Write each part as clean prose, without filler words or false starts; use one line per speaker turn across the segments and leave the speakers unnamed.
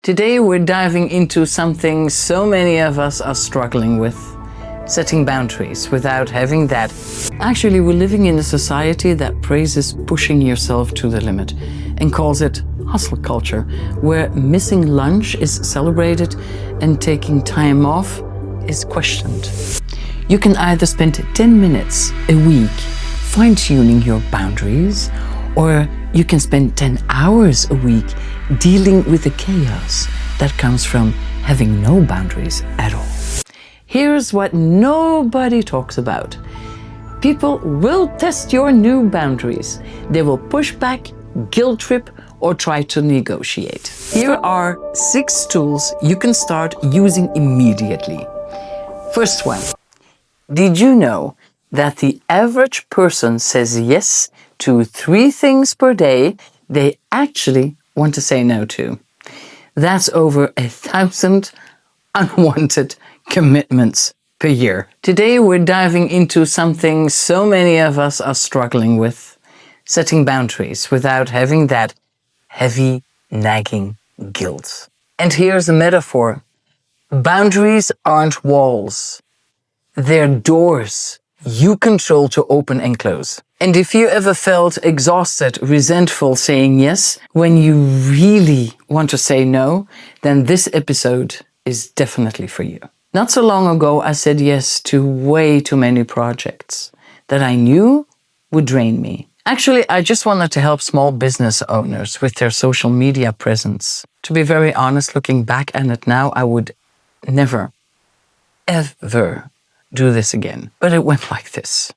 Today we're diving into something so many of us are struggling with: setting boundaries without having that. Actually, we're living in a society that praises pushing yourself to the limit and calls it hustle culture, where missing lunch is celebrated and taking time off is questioned. You can either spend 10 minutes a week fine-tuning your boundaries, or you can spend 10 hours a week dealing with the chaos that comes from having no boundaries at all. Here's what nobody talks about. People will test your new boundaries. They will push back, guilt trip, or try to negotiate. Here are 6 tools you can start using immediately. First one. Did you know that the average person says yes to 3 things per day they actually want to say no to? That's over 1,000 unwanted commitments per year. Today we're diving into something so many of us are struggling with: setting boundaries without having that heavy, nagging guilt. And here's a metaphor. Boundaries aren't walls. They're doors you control to open and close. And if you ever felt exhausted, resentful saying yes when you really want to say no, then this episode is definitely for you. Not so long ago, I said yes to way too many projects that I knew would drain me. Actually, I just wanted to help small business owners with their social media presence. To be very honest, looking back at it now, I would never, ever do this again. But it went like this.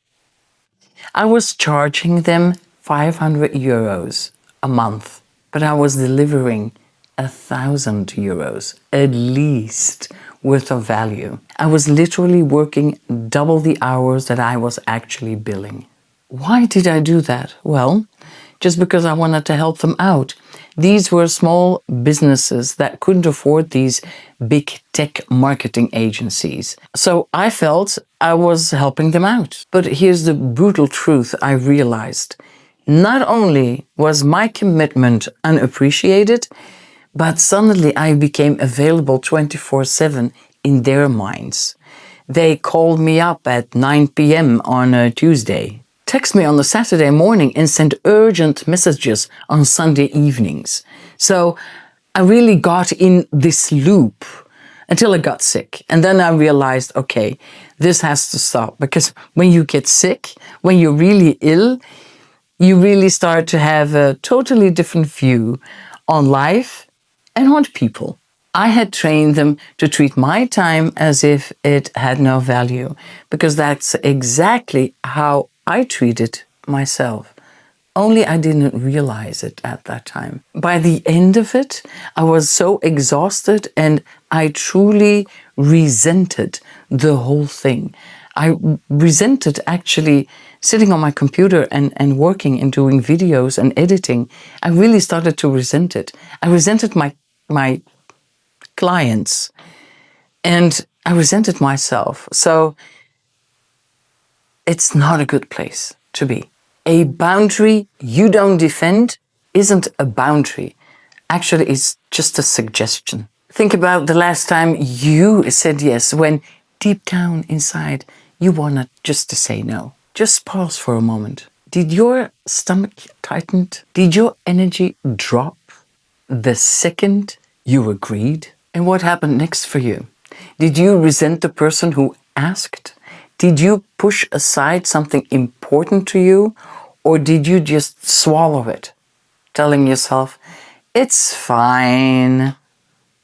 I was charging them 500 euros a month, but I was delivering 1,000 euros at least worth of value. I was literally working double the hours that I was actually billing. Why did I do that? Well, just because I wanted to help them out. These were small businesses that couldn't afford these big tech marketing agencies. So I felt I was helping them out. But here's the brutal truth I realized. Not only was my commitment unappreciated, but suddenly I became available 24/7 in their minds. They called me up at 9 p.m. on a Tuesday, text me on a Saturday morning, and send urgent messages on Sunday evenings. So I really got in this loop until I got sick. And then I realized, okay, this has to stop, because when you get sick, when you're really ill, you really start to have a totally different view on life and on people. I had trained them to treat my time as if it had no value, because that's exactly how I treated myself. Only I didn't realize it at that time. By the end of it, I was so exhausted and I truly resented the whole thing. I resented actually sitting on my computer and working and doing videos and editing. I really started to resent it. I resented my clients, and I resented myself. So it's not a good place to be. A boundary you don't defend isn't a boundary. Actually, it's just a suggestion. Think about the last time you said yes, when deep down inside you wanted just to say no. Just pause for a moment. Did your stomach tighten? Did your energy drop the second you agreed? And what happened next for you? Did you resent the person who asked? Did you push aside something important to you? Or did you just swallow it, telling yourself, it's fine,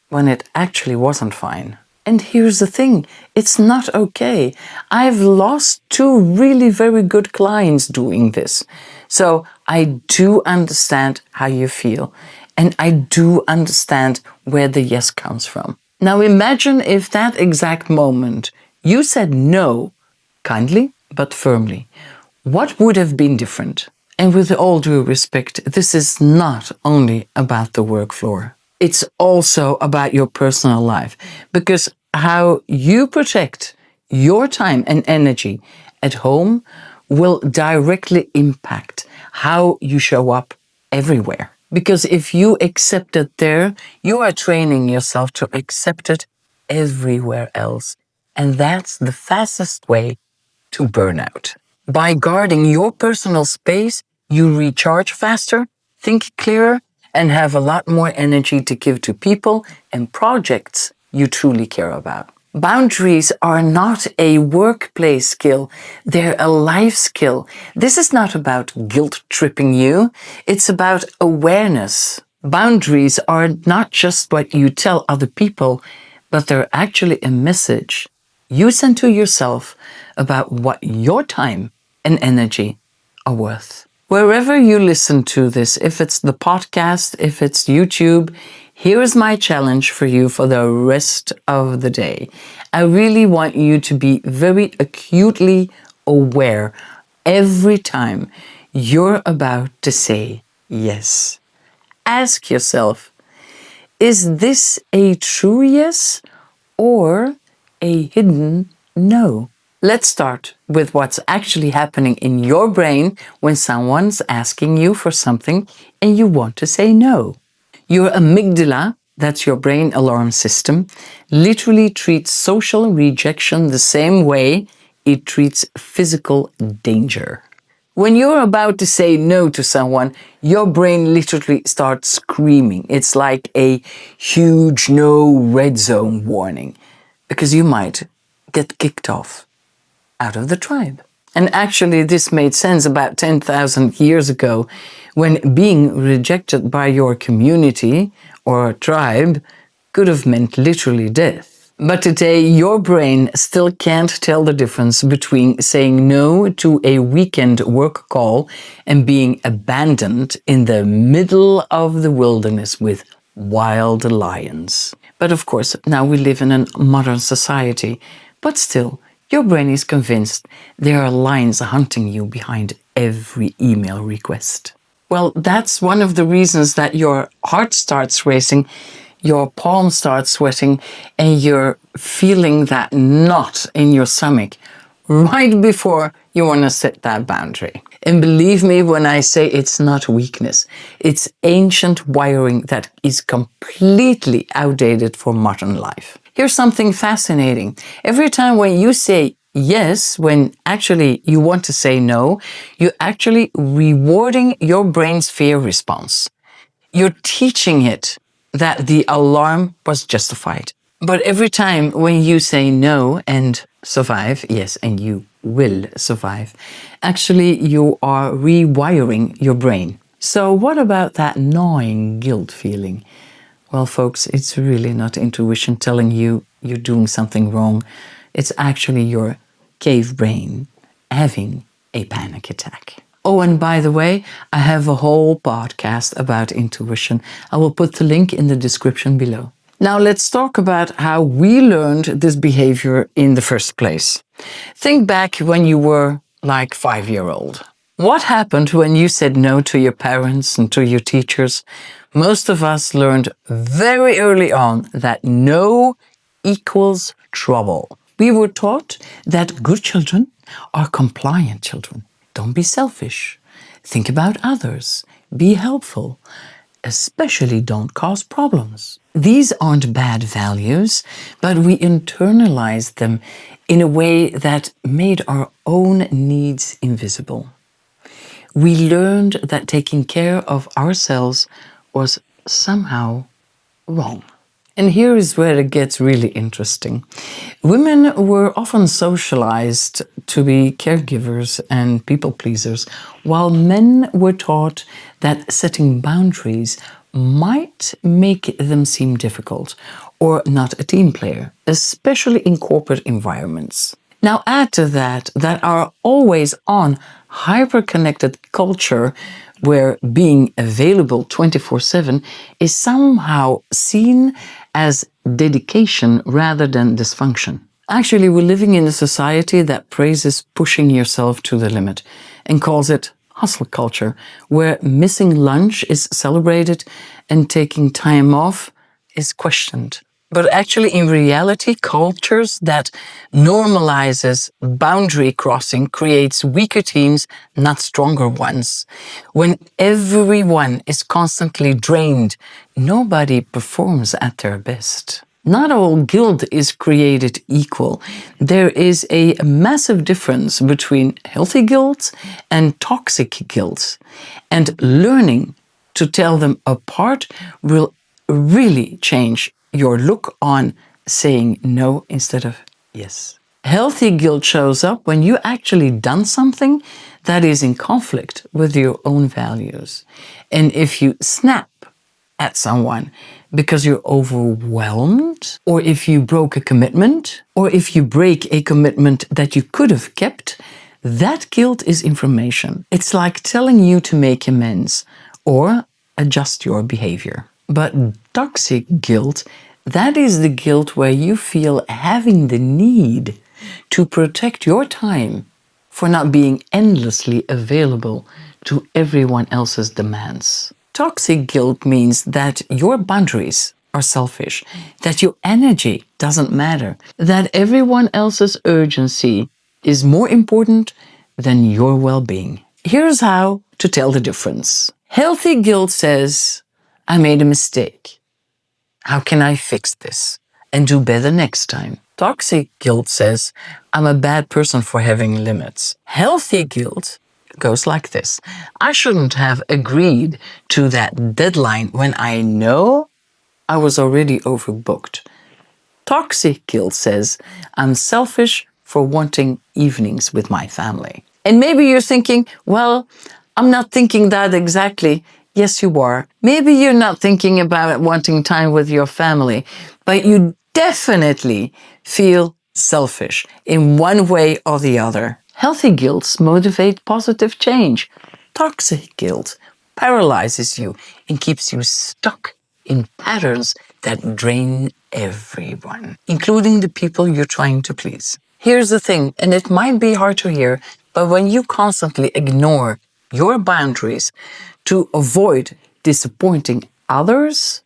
when it actually wasn't fine? And here's the thing, it's not okay. I've lost 2 really very good clients doing this. So I do understand how you feel. And I do understand where the yes comes from. Now imagine if that exact moment you said no, kindly but firmly. What would have been different? And with all due respect, this is not only about the work floor. It's also about your personal life, because how you protect your time and energy at home will directly impact how you show up everywhere. Because if you accept it there, you are training yourself to accept it everywhere else. And that's the fastest way to burnout. By guarding your personal space, you recharge faster, think clearer, and have a lot more energy to give to people and projects you truly care about. Boundaries are not a workplace skill, they're a life skill. This is not about guilt-tripping you, it's about awareness. Boundaries are not just what you tell other people, but they're actually a message you send to yourself about what your time and energy are worth. Wherever you listen to this, if it's the podcast, if it's YouTube, here is my challenge for you for the rest of the day. I really want you to be very acutely aware every time you're about to say yes. Ask yourself, is this a true yes or a hidden no? Let's start with what's actually happening in your brain when someone's asking you for something and you want to say no. Your amygdala, that's your brain alarm system, literally treats social rejection the same way it treats physical danger. When you're about to say no to someone, your brain literally starts screaming. It's like a huge no red zone warning, because you might get kicked off out of the tribe. And actually, this made sense about 10,000 years ago, when being rejected by your community or tribe could have meant literally death. But today, your brain still can't tell the difference between saying no to a weekend work call and being abandoned in the middle of the wilderness with wild lions. But of course, now we live in a modern society, but still, your brain is convinced there are lions hunting you behind every email request. Well, that's one of the reasons that your heart starts racing, your palms start sweating, and you're feeling that knot in your stomach right before you want to set that boundary. And believe me when I say it's not weakness, it's ancient wiring that is completely outdated for modern life. Here's something fascinating. Every time when you say yes, when actually you want to say no, you're actually rewarding your brain's fear response. You're teaching it that the alarm was justified. But every time when you say no and survive, yes, and you will survive, actually you are rewiring your brain. So what about that gnawing guilt feeling? Well, folks, it's really not intuition telling you you're doing something wrong. It's actually your cave brain having a panic attack. Oh, and by the way, I have a whole podcast about intuition. I will put the link in the description below. Now let's talk about how we learned this behavior in the first place. Think back when you were like 5-year-old. What happened when you said no to your parents and to your teachers? Most of us learned very early on that no equals trouble. We were taught that good children are compliant children. Don't be selfish. Think about others. Be helpful. Especially don't cause problems. These aren't bad values, but we internalized them in a way that made our own needs invisible. We learned that taking care of ourselves was somehow wrong. And here is where it gets really interesting. Women were often socialized to be caregivers and people pleasers, while men were taught that setting boundaries might make them seem difficult or not a team player, especially in corporate environments. Now add to that our always-on, hyper-connected culture where being available 24/7 is somehow seen as dedication rather than dysfunction. Actually, we're living in a society that praises pushing yourself to the limit and calls it hustle culture, where missing lunch is celebrated and taking time off is questioned. But actually, in reality, cultures that normalizes boundary crossing creates weaker teams, not stronger ones. When everyone is constantly drained, nobody performs at their best. Not all guilt is created equal. There is a massive difference between healthy guilt and toxic guilt. And learning to tell them apart will really change your look on saying no instead of yes. Healthy guilt shows up when you actually done something that is in conflict with your own values. And if you snap at someone because you're overwhelmed, or if you broke a commitment, or if you break a commitment that you could have kept, that guilt is information. It's like telling you to make amends or adjust your behavior. But toxic guilt, that is the guilt where you feel having the need to protect your time for not being endlessly available to everyone else's demands. Toxic guilt means that your boundaries are selfish, that your energy doesn't matter, that everyone else's urgency is more important than your well-being. Here's how to tell the difference. Healthy guilt says, I made a mistake. How can I fix this and do better next time? Toxic guilt says, I'm a bad person for having limits. Healthy guilt goes like this. I shouldn't have agreed to that deadline when I know I was already overbooked. Toxic guilt says, I'm selfish for wanting evenings with my family. And maybe you're thinking, well, I'm not thinking that exactly. Yes, you are. Maybe you're not thinking about wanting time with your family, but you definitely feel selfish in one way or the other. Healthy guilt motivates positive change. Toxic guilt paralyzes you and keeps you stuck in patterns that drain everyone, including the people you're trying to please. Here's the thing, and it might be hard to hear, but when you constantly ignore your boundaries to avoid disappointing others,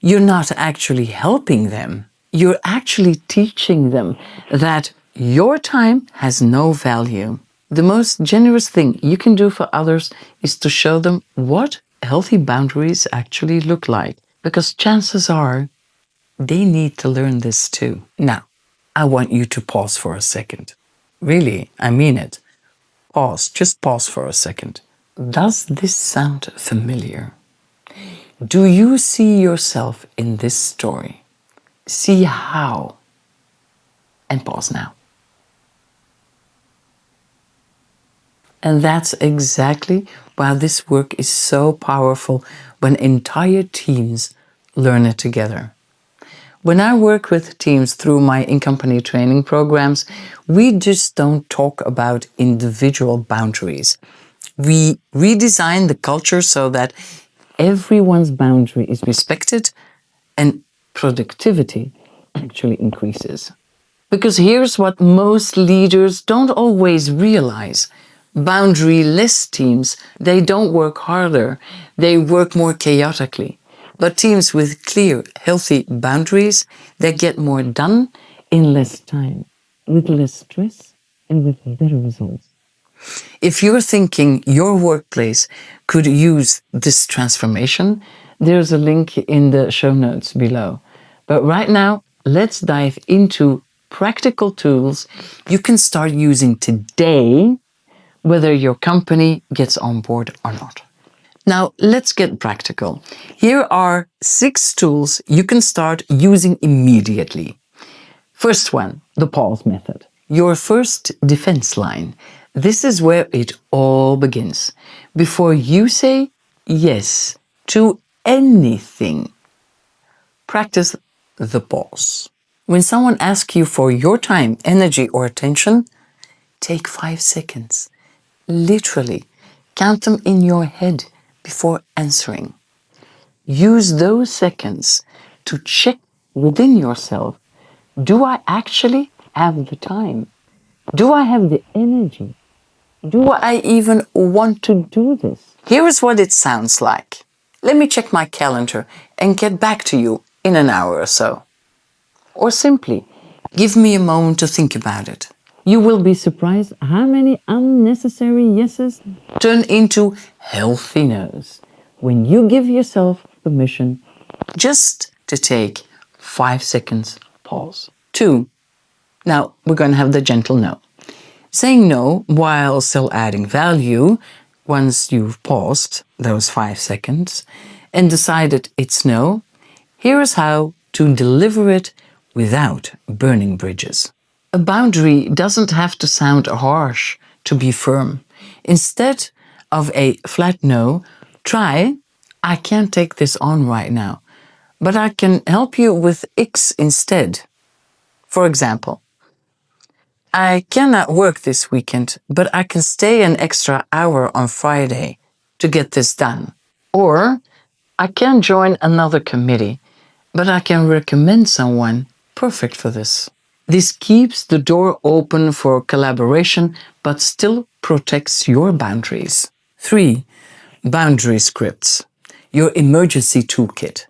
you're not actually helping them. You're actually teaching them that your time has no value. The most generous thing you can do for others is to show them what healthy boundaries actually look like, because chances are they need to learn this too. Now, I want you to pause for a second. Really, I mean it. Pause, just pause for a second. Does this sound familiar? Do you see yourself in this story? See how? And pause now. And that's exactly why this work is so powerful when entire teams learn it together. When I work with teams through my in-company training programs, we just don't talk about individual boundaries. We redesign the culture so that everyone's boundary is respected and productivity actually increases. Because here's what most leaders don't always realize. Boundary-less teams, they don't work harder, they work more chaotically. But teams with clear, healthy boundaries, they get more done in less time, with less stress and with better results. If you're thinking your workplace could use this transformation, there's a link in the show notes below. But right now, let's dive into practical tools you can start using today, whether your company gets on board or not. Now, let's get practical. Here are 6 tools you can start using immediately. First one, the pause method. Your first defense line. This is where it all begins. Before you say yes to anything, practice the pause. When someone asks you for your time, energy, or attention, take 5 seconds. Literally, count them in your head before answering. Use those seconds to check within yourself. Do I actually have the time? Do I have the energy? Do I even want to do this? Here is what it sounds like. Let me check my calendar and get back to you in an hour or so. Or simply, give me a moment to think about it. You will be surprised how many unnecessary yeses turn into healthy no's when you give yourself permission just to take 5 seconds pause. 2. Now we're going to have the gentle no. Saying no while still adding value, once you've paused those 5 seconds and decided it's no, here is how to deliver it without burning bridges. A boundary doesn't have to sound harsh to be firm. Instead of a flat no, try, I can't take this on right now, but I can help you with X instead. For example, I cannot work this weekend, but I can stay an extra hour on Friday to get this done. Or I can join another committee, but I can recommend someone perfect for this. This keeps the door open for collaboration, but still protects your boundaries. 3. Boundary scripts, your emergency toolkit.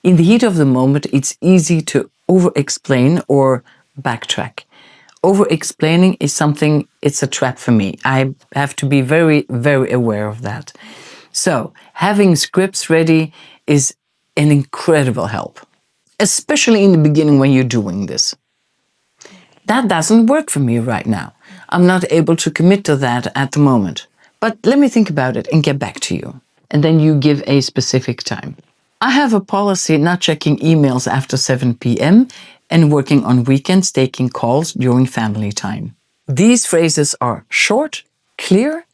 In the heat of the moment, it's easy to over-explain or backtrack. Over-explaining is something, it's a trap for me. I have to be very, very aware of that. So, having scripts ready is an incredible help, especially in the beginning when you're doing this. That doesn't work for me right now. I'm not able to commit to that at the moment. But let me think about it and get back to you. And then you give a specific time. I have a policy not checking emails after 7 p.m. and working on weekends, taking calls during family time. These phrases are short, clear,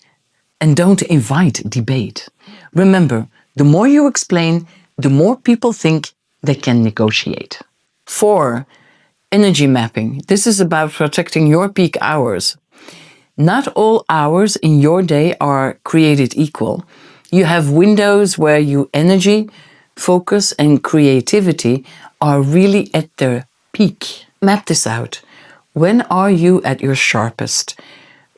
and don't invite debate. Remember, the more you explain, the more people think they can negotiate. 4. Energy mapping. This is about protecting your peak hours. Not all hours in your day are created equal. You have windows where your energy, focus, and creativity are really at their peak. Map this out. When are you at your sharpest?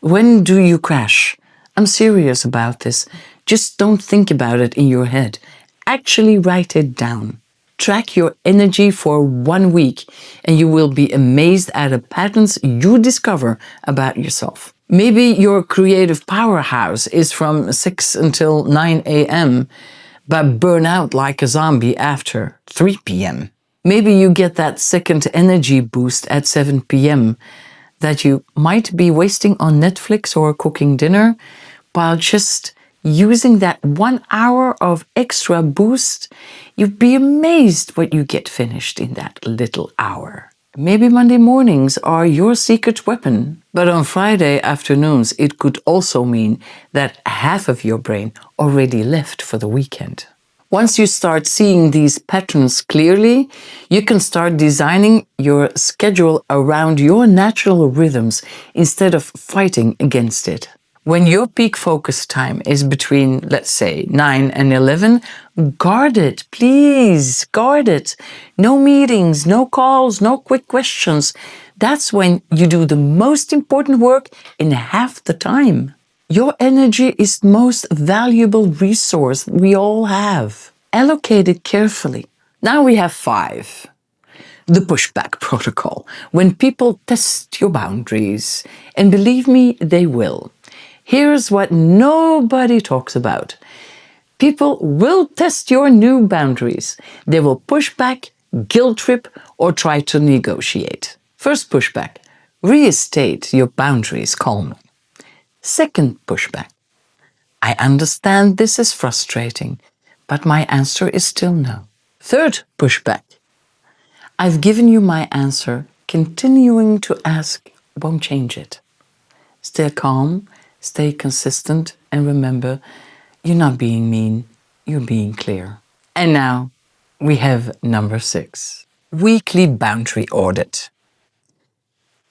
When do you crash? I'm serious about this. Just don't think about it in your head. Actually write it down. Track your energy for 1 week and you will be amazed at the patterns you discover about yourself. Maybe your creative powerhouse is from 6 until 9 a.m., but burn out like a zombie after 3 p.m. Maybe you get that second energy boost at 7 p.m. that you might be wasting on Netflix or cooking dinner, while just using that 1 hour of extra boost, you'd be amazed what you get finished in that little hour. Maybe Monday mornings are your secret weapon, but on Friday afternoons it could also mean that half of your brain already left for the weekend. Once you start seeing these patterns clearly, you can start designing your schedule around your natural rhythms instead of fighting against it. When your peak focus time is between, let's say, 9 and 11, guard it, please, guard it. No meetings, no calls, no quick questions. That's when you do the most important work in half the time. Your energy is the most valuable resource we all have. Allocate it carefully. Now we have 5. The pushback protocol. When people test your boundaries, and believe me, they will. Here's what nobody talks about. People will test your new boundaries. They will push back, guilt trip, or try to negotiate. First pushback, restate your boundaries calmly. Second pushback, I understand this is frustrating, but my answer is still no. Third pushback, I've given you my answer. Continuing to ask won't change it. Stay calm. Stay consistent and remember, you're not being mean, you're being clear. And now we have number 6, weekly boundary audit.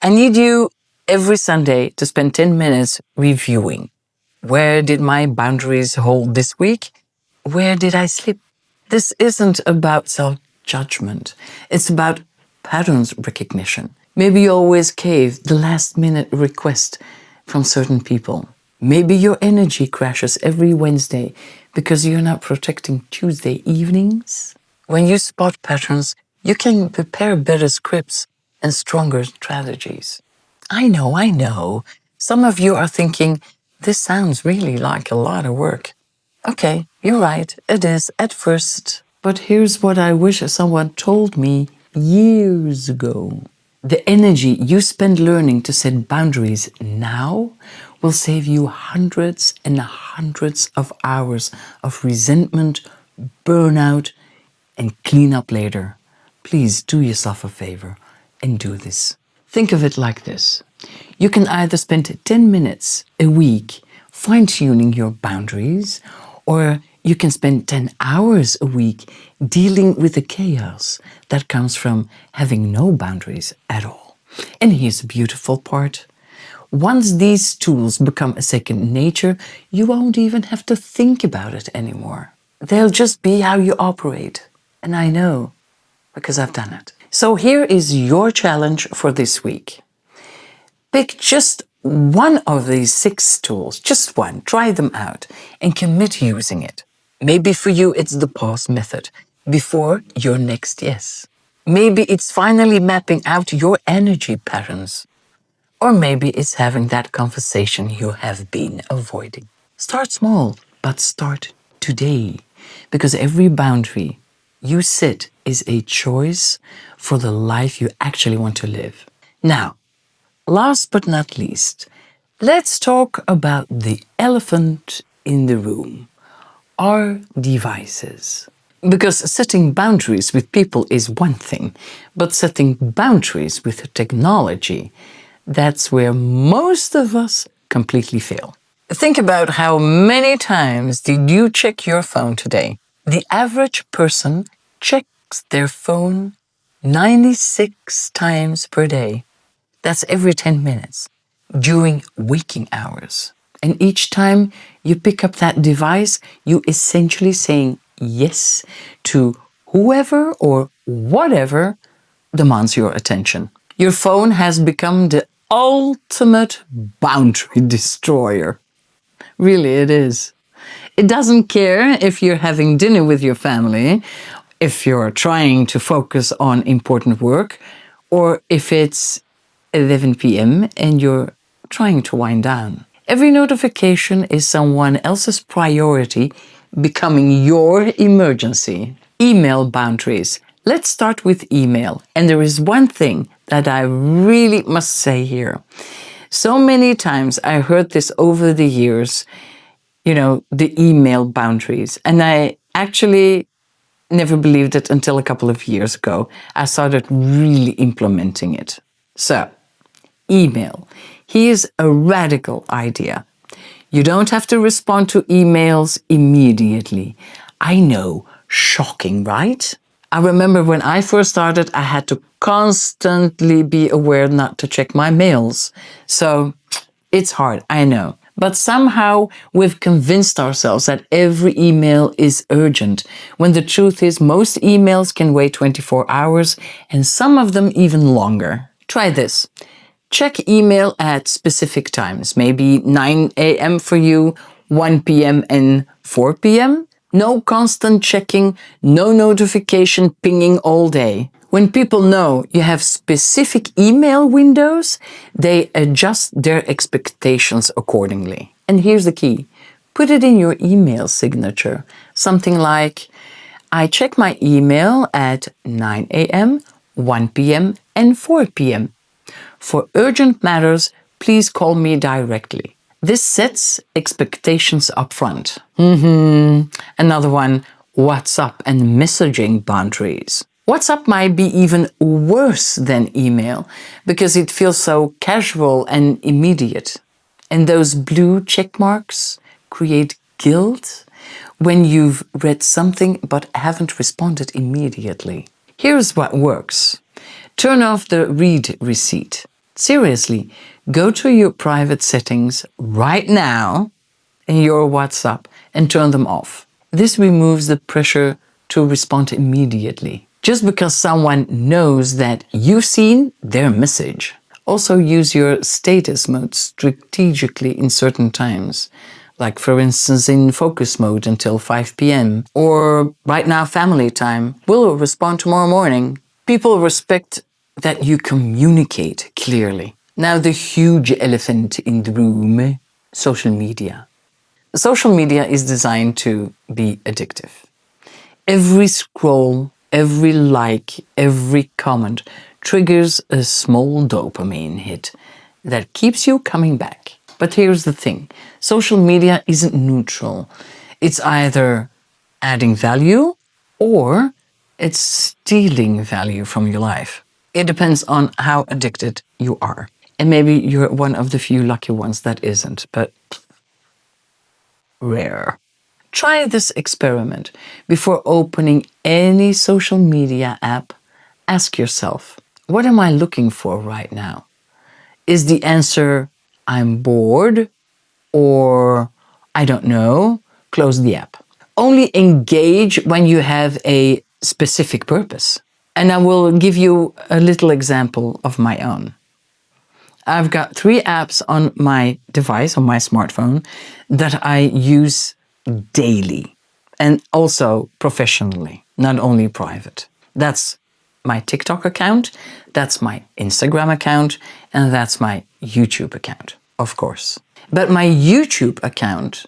I need you every Sunday to spend 10 minutes reviewing. Where did my boundaries hold this week? Where did I slip? This isn't about self-judgment. It's about patterns recognition. Maybe you always cave the last-minute request from certain people. Maybe your energy crashes every Wednesday because you're not protecting Tuesday evenings. When you spot patterns, You can prepare better scripts and stronger strategies. I know. Some of you are thinking, this sounds really like a lot of work. Okay, you're right, it is at first. But here's what I wish someone told me years ago. The energy you spend learning to set boundaries now will save you hundreds and hundreds of hours of resentment, burnout, and clean up later. Please do yourself a favor and do this. Think of it like this. You can either spend 10 minutes a week fine-tuning your boundaries, or you can spend 10 hours a week dealing with the chaos that comes from having no boundaries at all. And here's the beautiful part. Once these tools become a second nature, you won't even have to think about it anymore. They'll just be how you operate. And I know, because I've done it. So here is your challenge for this week. Pick just one of these 6 tools, just one, try them out, and commit using it. Maybe for you it's the pause method, before your next yes. Maybe it's finally mapping out your energy patterns. Or maybe it's having that conversation you have been avoiding. Start small, but start today, because every boundary you set is a choice for the life you actually want to live. Now, last but not least, let's talk about the elephant in the room, our devices. Because setting boundaries with people is one thing, but setting boundaries with technology, that's where most of us completely fail. Think about how many times did you check your phone today? The average person checks their phone 96 times per day. That's every 10 minutes during waking hours. And each time you pick up that device, you essentially saying yes to whoever or whatever demands your attention. Your phone has become the ultimate boundary destroyer. Really, it is. It doesn't care if you're having dinner with your family, if you're trying to focus on important work, or if it's 11 p.m. and you're trying to wind down. Every notification is someone else's priority becoming your emergency. Email boundaries. Let's start with email. And there is one thing that I really must say here. So many times I heard this over the years, the email boundaries. And I actually never believed it until a couple of years ago. I started really implementing it. So, email. Here's a radical idea. You don't have to respond to emails immediately. I know, shocking, right? I remember when I first started, I had to constantly be aware not to check my mails. So it's hard, I know. But somehow we've convinced ourselves that every email is urgent, when the truth is most emails can wait 24 hours and some of them even longer. Try this. Check email at specific times, maybe 9 a.m. for you, 1 p.m. and 4 p.m. No constant checking, no notification pinging all day. When people know you have specific email windows, they adjust their expectations accordingly. And here's the key. Put it in your email signature. Something like, I check my email at 9 a.m., 1 p.m. and 4 p.m. For urgent matters, please call me directly. This sets expectations up front. Another one, WhatsApp and messaging boundaries. WhatsApp might be even worse than email because it feels so casual and immediate. And those blue check marks create guilt when you've read something but haven't responded immediately. Here's what works. Turn off the read receipt. Seriously, go to your private settings right now in your WhatsApp and turn them off. This removes the pressure to respond immediately, just because someone knows that you've seen their message. Also use your status mode strategically in certain times, like for instance in focus mode until 5 p.m. or right now family time. We'll respond tomorrow morning. People respect that you communicate clearly. Now, the huge elephant in the room, social media. Social media is designed to be addictive. Every scroll, every like, every comment triggers a small dopamine hit that keeps you coming back. But here's the thing, social media isn't neutral. It's either adding value or it's stealing value from your life. It depends on how addicted you are. And maybe you're one of the few lucky ones that isn't, but rare. Try this experiment. Before opening any social media app, ask yourself, what am I looking for right now? Is the answer, I'm bored, or I don't know, close the app. Only engage when you have a specific purpose. And I will give you a little example of my own. I've got 3 apps on my device, on my smartphone, that I use daily and also professionally, not only private. That's my TikTok account, that's my Instagram account, and that's my YouTube account, of course. But my YouTube account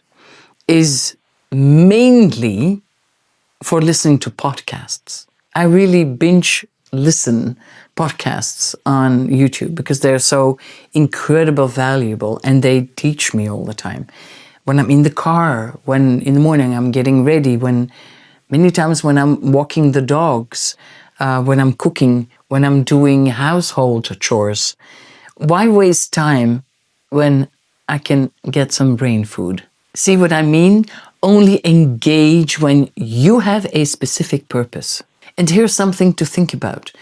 is mainly for listening to podcasts. I really binge listen podcasts on YouTube because they're so incredible valuable and they teach me all the time. When I'm in the car, when in the morning I'm getting ready, when many times when I'm walking the dogs, when I'm cooking, when I'm doing household chores. Why waste time when I can get some brain food? See what I mean? Only engage when you have a specific purpose. And here's something to think about.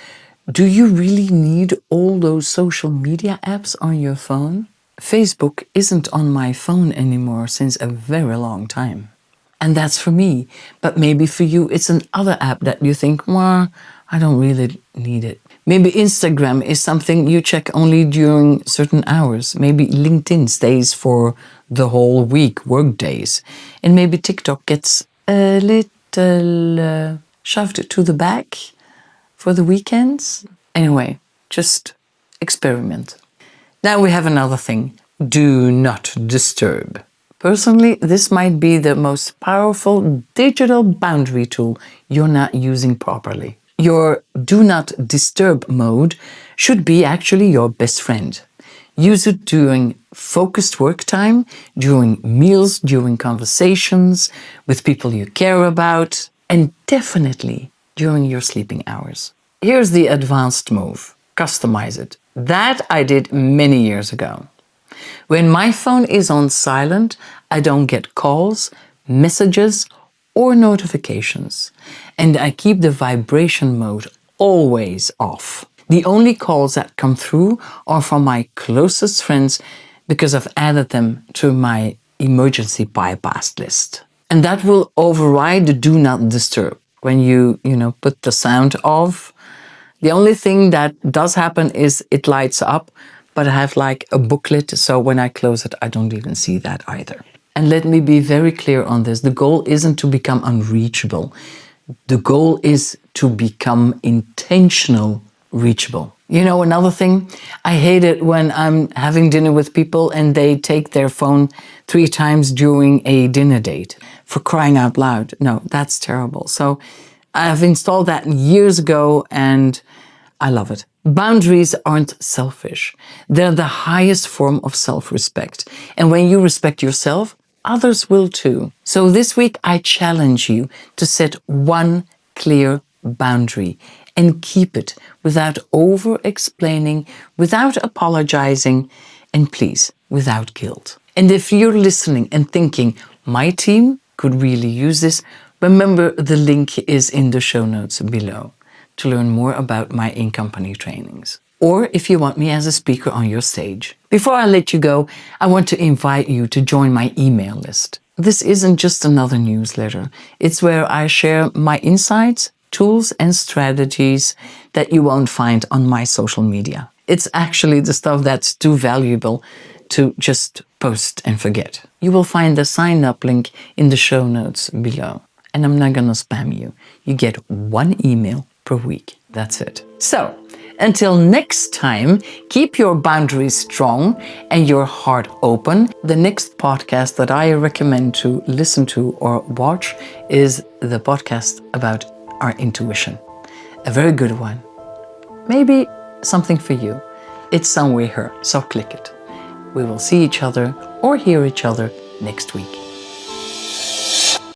Do you really need all those social media apps on your phone? Facebook isn't on my phone anymore since a very long time. And that's for me. But maybe for you, it's another app that you think, well, I don't really need it. Maybe Instagram is something you check only during certain hours. Maybe LinkedIn stays for the whole week, work days. And maybe TikTok gets a little shoved to the back for the weekends. Anyway, just experiment. Now we have another thing. Do not disturb. Personally, this might be the most powerful digital boundary tool you're not using properly. Your do not disturb mode should be actually your best friend. Use it during focused work time, during meals, during conversations with people you care about, and definitely during your sleeping hours. Here's the advanced move. Customize it. That I did many years ago. When my phone is on silent, I don't get calls, messages, or notifications. And I keep the vibration mode always off. The only calls that come through are from my closest friends because I've added them to my emergency bypass list. And that will override the do not disturb. When you put the sound off, the only thing that does happen is it lights up, but I have like a booklet, so when I close it, I don't even see that either. And let me be very clear on this. The goal isn't to become unreachable. The goal is to become intentional reachable. You know, another thing, I hate it when I'm having dinner with people and they take their phone 3 times during a dinner date. For crying out loud. No, that's terrible. So I've installed that years ago and I love it. Boundaries aren't selfish. They're the highest form of self-respect. And when you respect yourself, others will too. So this week, I challenge you to set one clear boundary and keep it without over-explaining, without apologizing, and please, without guilt. And if you're listening and thinking, my team could really use this, remember the link is in the show notes below to learn more about my in-company trainings. Or if you want me as a speaker on your stage. Before I let you go, I want to invite you to join my email list. This isn't just another newsletter. It's where I share my insights, tools, and strategies that you won't find on my social media. It's actually the stuff that's too valuable to just post and forget. You will find the sign up link in the show notes below. And I'm not gonna spam you. You get 1 email per week. That's it. So, until next time, keep your boundaries strong and your heart open. The next podcast that I recommend to listen to or watch is the podcast about our intuition. A very good one. Maybe something for you. It's somewhere here, so click it. We will see each other or hear each other next week.